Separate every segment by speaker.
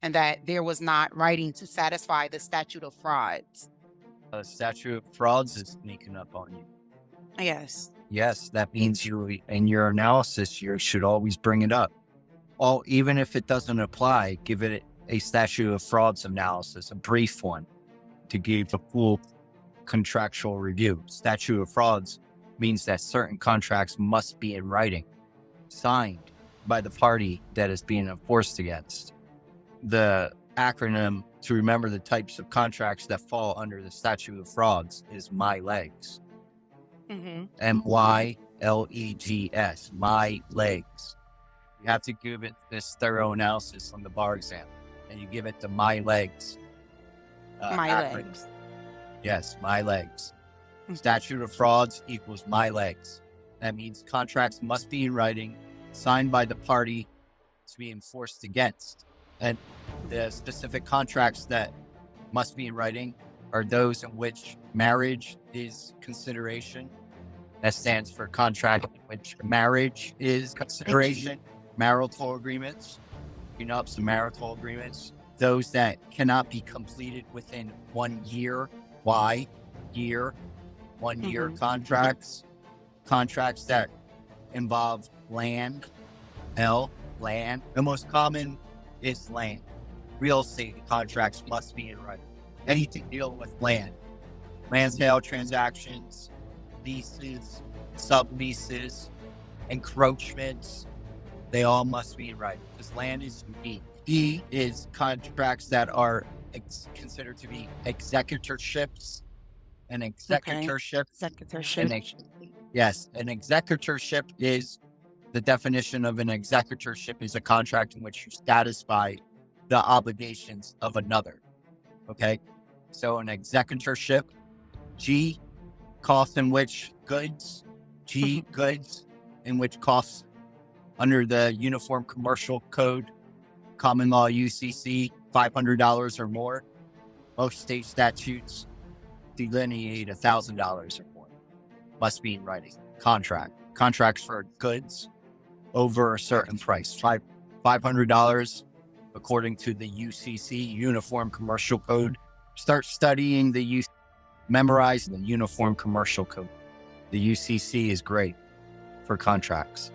Speaker 1: and that there was not writing to satisfy the statute of frauds.
Speaker 2: Statute of Frauds is sneaking up on you.
Speaker 1: Yes.
Speaker 2: Yes, that means you, in your analysis, you should always bring it up. Even if it doesn't apply, give it a statute of frauds analysis, a brief one, to give a full contractual review. Statute of frauds means that certain contracts must be in writing, signed by the party that is being enforced against. The acronym to remember the types of contracts that fall under the statute of frauds is MYLEGS.
Speaker 1: Mm-hmm.
Speaker 2: MYLEGS, MYLEGS. You have to give it this thorough analysis on the bar exam, and you give it the MYLEGS.
Speaker 1: MYLEGS.
Speaker 2: Yes, MYLEGS. Statute of frauds equals MYLEGS. That means contracts must be in writing, signed by the party to be enforced against. And the specific contracts that must be in writing are those in which marriage is consideration. That stands for contract in which marriage is consideration. Marital agreements, prenups and marital agreements. Those that cannot be completed within 1 year. Why? Year. 1 year contracts. Contracts that involve land. Land. The most common is land. Real estate contracts must be in writing. Anything dealing with land. Land sale transactions, leases, subleases, encroachments, they all must be in writing because land is unique. D is contracts that are considered to be executorships. An executorship.
Speaker 1: Executorship.
Speaker 2: Yes, an executorship is the definition of an executorship is a contract in which you satisfy the obligations of another. Okay, so an executorship. G, costs in which goods. G, goods in which costs under the Uniform Commercial Code, common law UCC, $500 or more. Most state statutes delineate $1,000 or more. Must be in writing. Contracts for goods over a certain price. $500 according to the UCC, Uniform Commercial Code. Start studying memorize the Uniform Commercial Code. The UCC is great for contracts.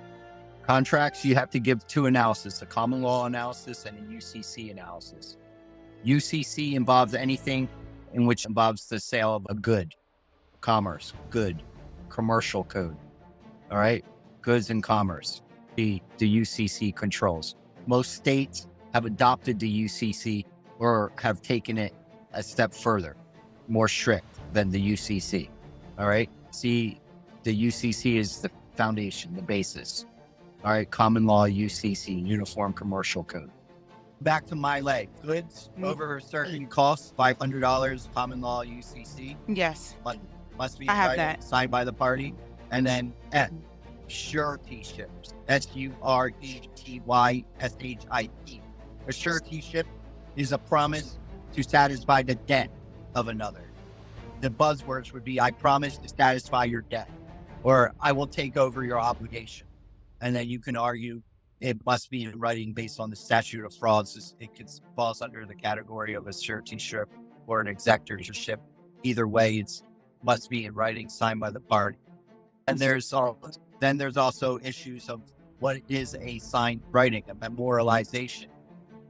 Speaker 2: Contracts, you have to give two analysis, a common law analysis and a UCC analysis. UCC involves anything in which involves the sale of a good, commerce, good, commercial code. All right, goods and commerce, the UCC controls. Most states have adopted the UCC or have taken it a step further, more strict than the UCC. All right, see, the UCC is the foundation, the basis. All right, common law UCC, Uniform Commercial Code. Back to MYLEGS. Goods over a certain cost, $500, common law UCC.
Speaker 1: Yes.
Speaker 2: Must be
Speaker 1: I have that.
Speaker 2: signed by the party. And then F, suretyship. SURETYSHIP. A suretyship is a promise to satisfy the debt of another. The buzzwords would be, I promise to satisfy your debt, or I will take over your obligation. And then you can argue it must be in writing based on the statute of frauds. It falls under the category of a suretyship or an executorship. Either way, it must be in writing, signed by the party. And there's also issues of what is a signed writing, a memorialization.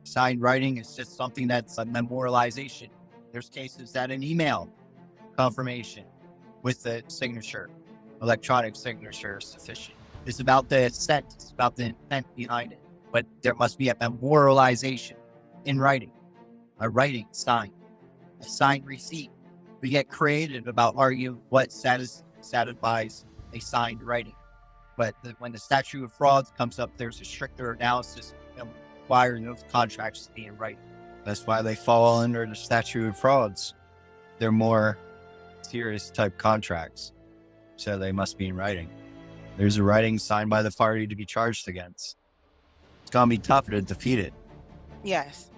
Speaker 2: Signed writing is just something that's a memorialization. There's cases that an email confirmation with the signature, electronic signature is sufficient. It's about the intent, it's about the intent behind it. But there must be a memorialization in writing, a writing sign, a signed receipt. We get creative about arguing what satisfies a signed writing. But when the statute of frauds comes up, there's a stricter analysis requiring those contracts to be in writing. That's why they fall under the statute of frauds. They're more serious type contracts, so they must be in writing. There's a writing signed by the party to be charged against. It's gonna be tough to defeat it.
Speaker 1: Yes.